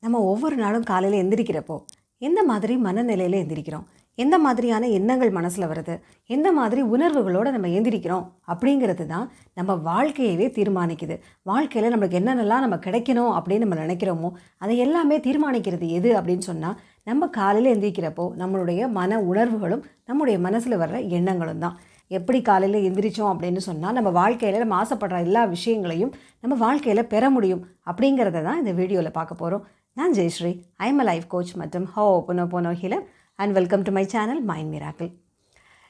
நம்ம ஒவ்வொரு நாளும் காலையில் எந்திரிக்கிறப்போ எந்த மாதிரி மனநிலையில் எந்திரிக்கிறோம், எந்த மாதிரியான எண்ணங்கள் மனசில் வருது, எந்த மாதிரி உணர்வுகளோடு நம்ம எந்திரிக்கிறோம் அப்படிங்கிறது தான் நம்ம வாழ்க்கையவே தீர்மானிக்குது. வாழ்க்கையில் நம்மளுக்கு என்னென்னலாம் நம்ம கிடைக்கணும் அப்படின்னு நம்ம நினைக்கிறோமோ அதை எல்லாமே தீர்மானிக்கிறது எது அப்படின்னு சொன்னால் நம்ம காலையில் எந்திரிக்கிறப்போ நம்மளுடைய மன உணர்வுகளும் நம்முடைய மனசில் வர்ற எண்ணங்களும் தான். எப்படி காலையில் எந்திரிச்சோம் அப்படின்னு சொன்னால் நம்ம வாழ்க்கையில் நம்ம ஆசைப்படுற எல்லா விஷயங்களையும் நம்ம வாழ்க்கையில் பெற முடியும் அப்படிங்கிறத தான் இந்த வீடியோவில் பார்க்க போகிறோம். நான் Jayashree, I am a life coach மற்றும் ho'oponopono healer and welcome to my channel mind miracle.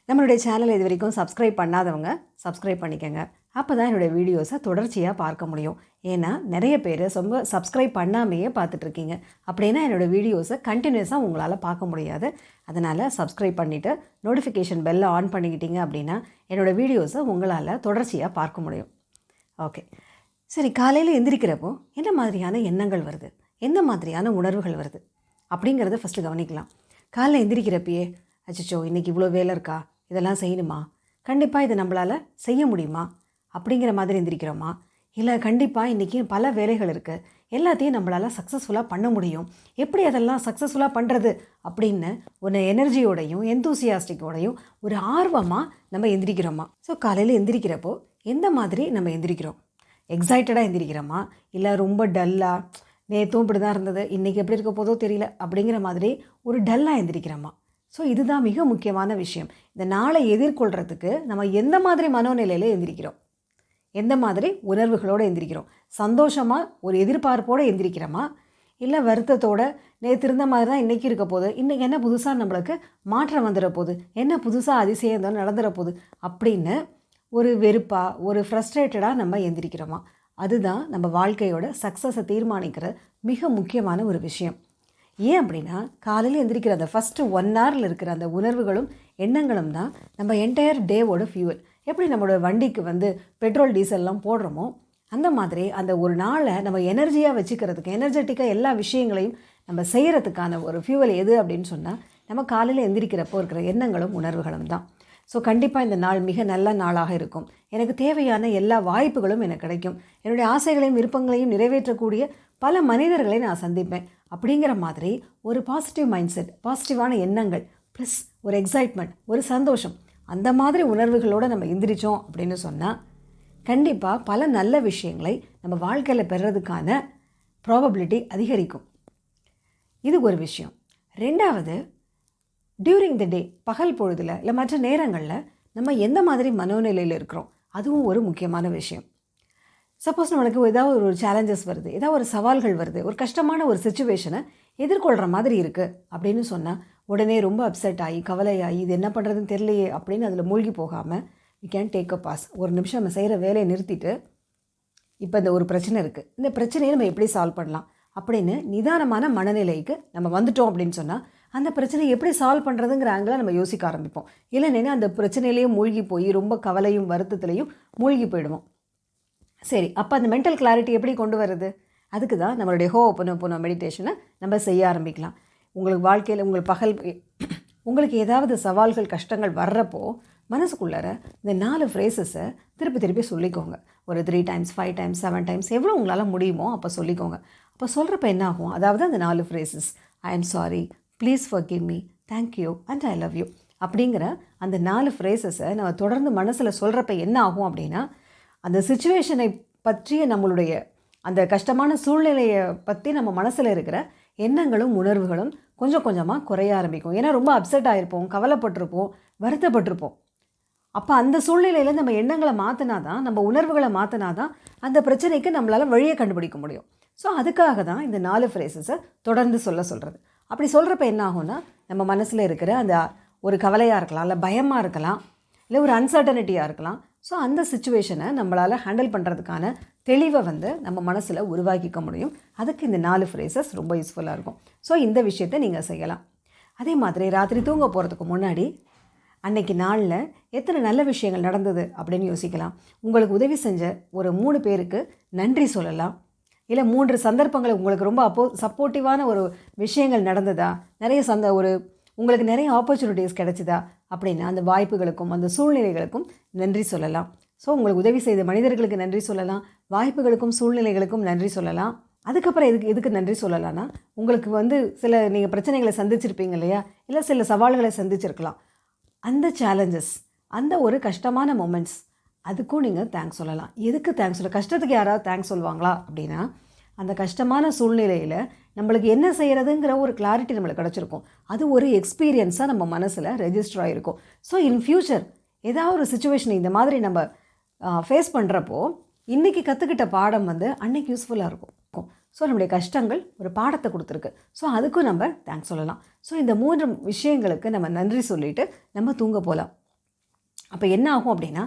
நம்மளுடைய சேனல் இது வரைக்கும் சப்ஸ்கிரைப் பண்ணாதவங்க சப்ஸ்கிரைப் பண்ணிக்கோங்க. அப்போ தான் என்னுடைய வீடியோஸை தொடர்ச்சியாக பார்க்க முடியும். ஏன்னா நிறைய பேர் ரொம்ப சப்ஸ்கிரைப் பண்ணாமையே பார்த்துட்ருக்கீங்க. அப்படின்னா என்னோடய வீடியோஸை கண்டினியூஸாக உங்களால் பார்க்க முடியாது. அதனால் சப்ஸ்கிரைப் பண்ணிவிட்டு நோட்டிஃபிகேஷன் பெல்லை ஆன் பண்ணிக்கிட்டீங்க அப்படின்னா என்னோடய வீடியோஸை உங்களால் தொடர்ச்சியாக பார்க்க முடியும். ஓகே, சரி, காலையில் எந்திரிக்கிறப்போ என்ன மாதிரியான எண்ணங்கள் வருது, எந்த மாதிரியான உணர்வுகள் வருது அப்படிங்கிறத ஃபஸ்ட்டு கவனிக்கலாம். காலையில் எந்திரிக்கிறப்பயே அச்சோ இன்றைக்கி இவ்வளோ வேலை இருக்கா, இதெல்லாம் செய்யணுமா, கண்டிப்பாக இதை நம்மளால் செய்ய முடியுமா அப்படிங்கிற மாதிரி எந்திரிக்கிறோமா, இல்லை கண்டிப்பாக இன்றைக்கி பல வேலைகள் இருக்குது, எல்லாத்தையும் நம்மளால் சக்ஸஸ்ஃபுல்லாக பண்ண முடியும், எப்படி அதெல்லாம் சக்ஸஸ்ஃபுல்லாக பண்ணுறது அப்படின்னு ஒரு எனர்ஜியோடையும் எந்தூசியாஸ்டிக்கோடையும் ஒரு ஆர்வமாக நம்ம எந்திரிக்கிறோமா. ஸோ காலையில் எந்திரிக்கிறப்போ எந்த மாதிரி நம்ம எந்திரிக்கிறோம்? எக்ஸைட்டடாக எந்திரிக்கிறோமா, இல்லை ரொம்ப டல்லாக நேற்றும் இப்படி தான் இருந்தது இன்றைக்கி எப்படி இருக்க போதோ தெரியல அப்படிங்கிற மாதிரி ஒரு டல்லாக எந்திரிக்கிறோமா? ஸோ இதுதான் மிக முக்கியமான விஷயம். இந்த நாளை எதிர்கொள்கிறதுக்கு நம்ம எந்த மாதிரி மனோநிலையில் எந்திரிக்கிறோம், எந்த மாதிரி உணர்வுகளோடு எந்திரிக்கிறோம்? சந்தோஷமாக ஒரு எதிர்பார்ப்போடு எந்திரிக்கிறோமா, இல்லை வருத்தத்தோடு நேற்று இருந்த மாதிரி தான் இன்றைக்கி இருக்க போகுது, இன்றைக்கி என்ன புதுசாக நம்மளுக்கு மாற்றம் வந்துட போகுது, என்ன புதுசாக அதிசயம் தான் நடந்துட போகுது அப்படின்னு ஒரு வெறுப்பாக ஒரு ஃப்ரஸ்ட்ரேட்டடாக நம்ம எந்திரிக்கிறோமா? அதுதான் நம்ம வாழ்க்கையோட சக்ஸஸை தீர்மானிக்கிற மிக முக்கியமான ஒரு விஷயம். ஏன் அப்படின்னா காலையில் எந்திரிக்கிற அந்த ஃபஸ்ட்டு 1 ஹவரில் இருக்கிற அந்த உணர்வுகளும் எண்ணங்களும் தான் நம்ம என்டையர் டேவோட ஃபியூவல். எப்படி நம்மளோட வண்டிக்கு பெட்ரோல் டீசல்லாம் போடுறோமோ அந்த மாதிரி அந்த ஒரு நாளை நம்ம எனர்ஜியாக வச்சுக்கிறதுக்கு, எனர்ஜெட்டிக்காக எல்லா விஷயங்களையும் நம்ம செய்கிறதுக்கான ஒரு ஃபியூவல் எது அப்படின்னு சொன்னால் நம்ம காலையில் எந்திரிக்கிறப்போ இருக்கிற எண்ணங்களும் உணர்வுகளும் தான். ஸோ கண்டிப்பாக இந்த நாள் மிக நல்ல நாளாக இருக்கும். எனக்கு தேவையான எல்லா வாய்ப்புகளும் எனக்கு கிடைக்கும். என்னுடைய ஆசைகளையும் விருப்பங்களையும் நிறைவேற்றக்கூடிய பல மனிதர்களை நான் சந்திப்பேன் அப்படிங்கிற மாதிரி ஒரு பாசிட்டிவ் மைண்ட் செட், பாசிட்டிவான எண்ணங்கள் ப்ளஸ் ஒரு எக்ஸைட்மெண்ட், ஒரு சந்தோஷம், அந்த மாதிரி உணர்வுகளோடு நம்ம எந்திரிச்சோம் அப்படின்னு சொன்னால் கண்டிப்பாக பல நல்ல விஷயங்களை நம்ம வாழ்க்கையில் பெறுறதுக்கான ப்ராபபிலிட்டி அதிகரிக்கும். இது ஒரு விஷயம். ரெண்டாவது, டியூரிங் த டே, பகல் பொழுதில் இல்லை மற்ற நேரங்களில் நம்ம எந்த மாதிரி மனோநிலையில் இருக்கிறோம், அதுவும் ஒரு முக்கியமான விஷயம். சப்போஸ் நம்மளுக்கு ஏதாவது ஒரு சேலஞ்சஸ் வருது, ஏதாவது ஒரு சவால்கள் வருது, ஒரு கஷ்டமான ஒரு சிச்சுவேஷனை எதிர்கொள்கிற மாதிரி இருக்குது அப்படின்னு சொன்னால் உடனே ரொம்ப அப்செட் ஆகி கவலையாகி இது என்ன பண்ணுறதுன்னு தெரியலையே அப்படின்னு அதில் மூழ்கி போகாமல் we can take a pause. ஒரு நிமிஷம் நம்ம செய்கிற வேலையை நிறுத்திட்டு இப்போ இந்த ஒரு பிரச்சனை இருக்குது, இந்த பிரச்சனையை நம்ம எப்படி சால்வ் பண்ணலாம் அப்படின்னு நிதானமான மனநிலைக்கு நம்ம வந்துட்டோம் அப்படின்னு சொன்னால் அந்த பிரச்சனையை எப்படி சால்வ் பண்ணுறதுங்கிற ஆங்கில நம்ம யோசிக்க ஆரம்பிப்போம். இல்லைன்னா அந்த பிரச்சனையிலையும் மூழ்கி போய் ரொம்ப கவலையும் வருத்தத்துலையும் மூழ்கி போயிடுவோம். சரி, அப்போ அந்த மென்டல் கிளாரிட்டி எப்படி கொண்டு வருது? அதுக்கு தான் நம்மளுடைய ஹோப்பனோபோனோ மெடிடேஷனை நம்ம செய்ய ஆரம்பிக்கலாம். உங்களுக்கு வாழ்க்கையில் உங்களுக்கு ஏதாவது சவால்கள் கஷ்டங்கள் வர்றப்போ மனசுக்குள்ளார இந்த 4 ஃப்ரேசஸை திருப்பி சொல்லிக்கோங்க. ஒரு 3 டைம்ஸ் 5 டைம்ஸ் 7 டைம்ஸ் எவ்வளோ உங்களால் முடியுமோ அப்போ சொல்லிக்கோங்க. அப்போ சொல்கிறப்ப என்ன ஆகும்? அதாவது அந்த 4 phrases, I am sorry, please forgive me, thank you and I love you அப்படிங்கிற அந்த 4 ஃப்ரேசஸை நம்ம தொடர்ந்து மனசில் சொல்கிறப்ப என்ன ஆகும் அப்படின்னா அந்த சிச்சுவேஷனை பற்றிய நம்மளுடைய அந்த கஷ்டமான சூழ்நிலையை பற்றி நம்ம மனசில் இருக்கிற எண்ணங்களும் உணர்வுகளும் கொஞ்சம் கொஞ்சமாக குறைய ஆரம்பிக்கும். ஏன்னா ரொம்ப அப்செட் ஆகிருப்போம், கவலைப்பட்டிருப்போம், வருத்தப்பட்டிருப்போம். அப்போ அந்த சூழ்நிலையில் நம்ம எண்ணங்களை மாற்றினா தான், நம்ம உணர்வுகளை மாற்றினா தான் அந்த பிரச்சனைக்கு நம்மளால் வழியை கண்டுபிடிக்க முடியும். ஸோ அதுக்காக தான் இந்த 4 ஃப்ரேசஸை தொடர்ந்து சொல்கிறது. அப்படி சொல்கிறப்ப என்ன ஆகும்னா நம்ம மனசில் இருக்கிற அந்த ஒரு கவலையாக இருக்கலாம், இல்லை பயமாக இருக்கலாம், இல்லை ஒரு அன்சர்டனிட்டியாக இருக்கலாம். ஸோ அந்த சிச்சுவேஷனை நம்மளால் ஹேண்டில் பண்ணுறதுக்கான தெளிவை நம்ம மனசில் உருவாக்கிக்க முடியும். அதுக்கு இந்த 4 ஃப்ரேசஸ் ரொம்ப யூஸ்ஃபுல்லாக இருக்கும். ஸோ இந்த விஷயத்தை நீங்கள் செய்யலாம். அதே மாதிரி ராத்திரி தூங்க போகிறதுக்கு முன்னாடி அன்றைக்கி நாளில் எத்தனை நல்ல விஷயங்கள் நடந்தது அப்படின்னு யோசிக்கலாம். உங்களுக்கு உதவி செஞ்ச ஒரு 3 பேருக்கு நன்றி சொல்லலாம். இல்லை 3 சந்தர்ப்பங்களை உங்களுக்கு ரொம்ப சப்போர்ட்டிவான ஒரு விஷயங்கள் நடந்ததா, உங்களுக்கு நிறைய ஆப்பர்ச்சுனிட்டிஸ் கிடைச்சிதா அப்படின்னா அந்த வாய்ப்புகளுக்கும் அந்த சூழ்நிலைகளுக்கும் நன்றி சொல்லலாம். ஸோ உங்களுக்கு உதவி செய்த மனிதர்களுக்கு நன்றி சொல்லலாம், வாய்ப்புகளுக்கும் சூழ்நிலைகளுக்கும் நன்றி சொல்லலாம். அதுக்கப்புறம் எதுக்கு நன்றி சொல்லலாம்னா, உங்களுக்கு வந்து சில நீங்கள் பிரச்சனைகளை சந்திச்சிருப்பீங்க இல்லையா? இல்லை சில சவால்களை சந்திச்சிருக்கலாம். அந்த சேலஞ்சஸ், அந்த ஒரு கஷ்டமான மொமெண்ட்ஸ், அதுக்கும் நீங்கள் தேங்க்ஸ் சொல்லலாம். எதுக்கு தேங்க்ஸ் சொல்ல? கஷ்டத்துக்கு யாராவது தேங்க்ஸ் சொல்லுவாங்களா அப்படின்னா, அந்த கஷ்டமான சூழ்நிலையில் நம்மளுக்கு என்ன செய்கிறதுங்கிற ஒரு கிளாரிட்டி நம்மளுக்கு கிடச்சிருக்கும். அது ஒரு எக்ஸ்பீரியன்ஸாக நம்ம மனசில் ரெஜிஸ்டர் ஆகிருக்கும். ஸோ இன் ஃப்யூச்சர் ஏதாவது ஒரு சுச்சுவேஷன் இந்த மாதிரி நம்ம ஃபேஸ் பண்ணுறப்போ, இன்றைக்கி கற்றுக்கிட்ட பாடம் வந்து அன்றைக்கி யூஸ்ஃபுல்லாக இருக்கும். ஸோ நம்முடைய கஷ்டங்கள் ஒரு பாடத்தை கொடுத்துருக்கு. ஸோ அதுக்கும் நம்ம தேங்க்ஸ் சொல்லலாம். ஸோ இந்த 3 விஷயங்களுக்கு நம்ம நன்றி சொல்லிவிட்டு நம்ம தூங்க போகலாம். அப்போ என்ன ஆகும் அப்படின்னா,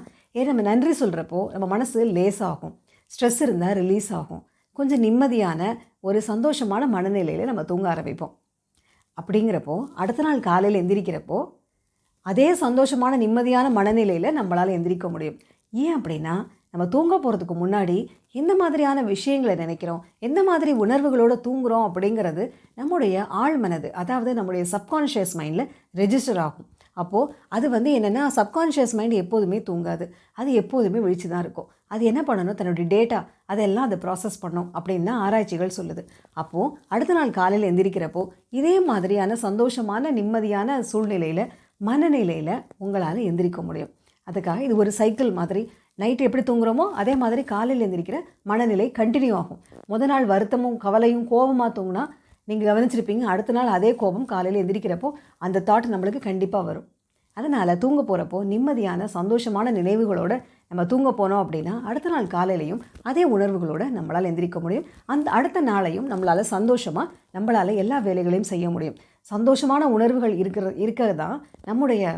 நம்ம நன்றி சொல்கிறப்போ நம்ம மனசு லேசாகும், ஸ்ட்ரெஸ் இருந்தால் ரிலீஸ் ஆகும், கொஞ்சம் நிம்மதியான ஒரு சந்தோஷமான மனநிலையில் நம்ம தூங்க ஆரம்பிப்போம். அப்படிங்கிறப்போ அடுத்த நாள் காலையில் எந்திரிக்கிறப்போ அதே சந்தோஷமான நிம்மதியான மனநிலையில் நம்மளால் எந்திரிக்க முடியும். ஏன் அப்படின்னா, நம்ம தூங்க போகிறதுக்கு முன்னாடி எந்த மாதிரியான விஷயங்களை நினைக்கிறோம், எந்த மாதிரி உணர்வுகளோடு தூங்குகிறோம் அப்படிங்கிறது நம்முடைய ஆழ் மனது, அதாவது நம்முடைய சப்கான்ஷியஸ் மைண்டில் ரெஜிஸ்டர் ஆகும். அப்போது அது வந்து என்னென்னா, சப்கான்ஷியஸ் மைண்ட் எப்போதுமே தூங்காது, அது எப்போதுமே விழிச்சு தான் இருக்கும். அது என்ன பண்ணணும், தன்னுடைய டேட்டா அதெல்லாம் அதை ப்ராசஸ் பண்ணும் அப்படின்னு தான் ஆராய்ச்சிகள் சொல்லுது. அப்போது அடுத்த நாள் காலையில் எந்திரிக்கிறப்போ இதே மாதிரியான சந்தோஷமான நிம்மதியான சூழ்நிலையில், மனநிலையில் உங்களால் எந்திரிக்க முடியும். அதுக்காக இது ஒரு சைக்கிள் மாதிரி. நைட்டு எப்படி தூங்குகிறோமோ அதே மாதிரி காலையில் எந்திரிக்கிற மனநிலை கண்டினியூ ஆகும். முதல் நாள் வருத்தமும் கவலையும் கோபமாக தூங்கினா நீங்கள் கவனிச்சிருப்பீங்க, அடுத்த நாள் அதே கோபம் காலையில் எந்திரிக்கிறப்போ அந்த தாட் நம்மளுக்கு கண்டிப்பாக வரும். அதனால் தூங்க போகிறப்போ நிம்மதியான சந்தோஷமான நினைவுகளோடு நம்ம தூங்க போனோம் அப்படின்னா அடுத்த நாள் காலையிலையும் அதே உணர்வுகளோடு நம்மளால் எந்திரிக்க முடியும். அந்த அடுத்த நாளையும் நம்மளால் சந்தோஷமாக நம்மளால் எல்லா வேலைகளையும் செய்ய முடியும். சந்தோஷமான உணர்வுகள் இருக்கிறது தான் நம்முடைய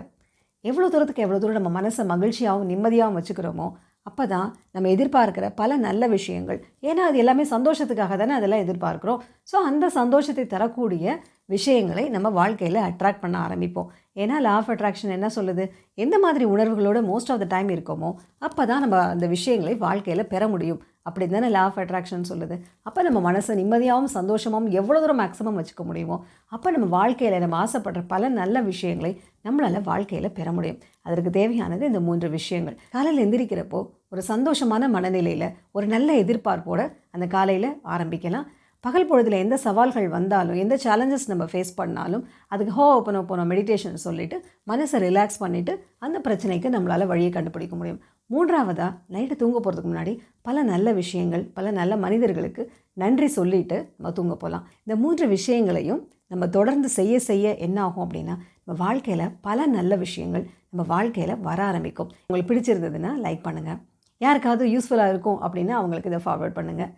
எவ்வளோ தூரம் நம்ம மனசை மகிழ்ச்சியாகவும் நிம்மதியாகவும் வச்சுக்கிறோமோ அப்போ தான் நம்ம எதிர்பார்க்குற பல நல்ல விஷயங்கள், ஏன்னா அது எல்லாமே சந்தோஷத்துக்காக தானே அதெல்லாம் எதிர்பார்க்குறோம். ஸோ அந்த சந்தோஷத்தை தரக்கூடிய விஷயங்களை நம்ம வாழ்க்கையில் அட்ராக்ட் பண்ண ஆரம்பிப்போம். ஏன்னா லா ஆஃப் அட்ராக்ஷன் என்ன சொல்லுது, எந்த மாதிரி உணர்வுகளோட மோஸ்ட் ஆஃப் த டைம் இருக்கோமோ அப்போ தான் நம்ம அந்த விஷயங்களை வாழ்க்கையில் பெற முடியும் அப்படின்னு தானே லா ஆஃப் அட்ராக்ஷன் சொல்லுது. அப்போ நம்ம மனசை நிம்மதியாகவும் சந்தோஷமாகவும் எவ்வளோ தூரம் மேக்ஸிமம் வச்சுக்க முடியுமோ அப்போ நம்ம வாழ்க்கையில் நம்ம ஆசைப்படுற பல நல்ல விஷயங்களை நம்மளால் வாழ்க்கையில் பெற முடியும். அதற்கு தேவையானது இந்த 3 விஷயங்கள். காலையில் எந்திரிக்கிறப்போ ஒரு சந்தோஷமான மனநிலையில் ஒரு நல்ல எதிர்பார்ப்போடு அந்த காலையில் ஆரம்பிக்கலாம். பகல் பொழுதில் எந்த சவால்கள் வந்தாலும், எந்த சேலஞ்சஸ் நம்ம ஃபேஸ் பண்ணாலும் அதுக்கு ஹோப்பனோபோனோ மெடிடேஷன் சொல்லிவிட்டு மனசை ரிலாக்ஸ் பண்ணிவிட்டு அந்த பிரச்சனைக்கு நம்மளால் வழியை கண்டுபிடிக்க முடியும். 3ஆவதாக நைட்டு தூங்க போகிறதுக்கு முன்னாடி பல நல்ல விஷயங்கள், பல நல்ல மனிதர்களுக்கு நன்றி சொல்லிவிட்டு நம்ம தூங்க போகலாம். இந்த 3 விஷயங்களையும் நம்ம தொடர்ந்து செய்ய என்ன ஆகும் அப்படின்னா, நம்ம வாழ்க்கையில் பல நல்ல விஷயங்கள் நம்ம வாழ்க்கையில் வர ஆரம்பிக்கும். உங்களுக்கு பிடிச்சிருந்ததுன்னா லைக் பண்ணுங்கள். யாருக்காவது யூஸ்ஃபுல்லாக இருக்கும் அப்படின்னா அவங்களுக்கு இதை ஃபார்வர்ட் பண்ணுங்கள்.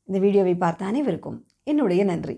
இந்த வீடியோவை பார்த்த அனைவருக்கும் என்னுடைய நன்றி.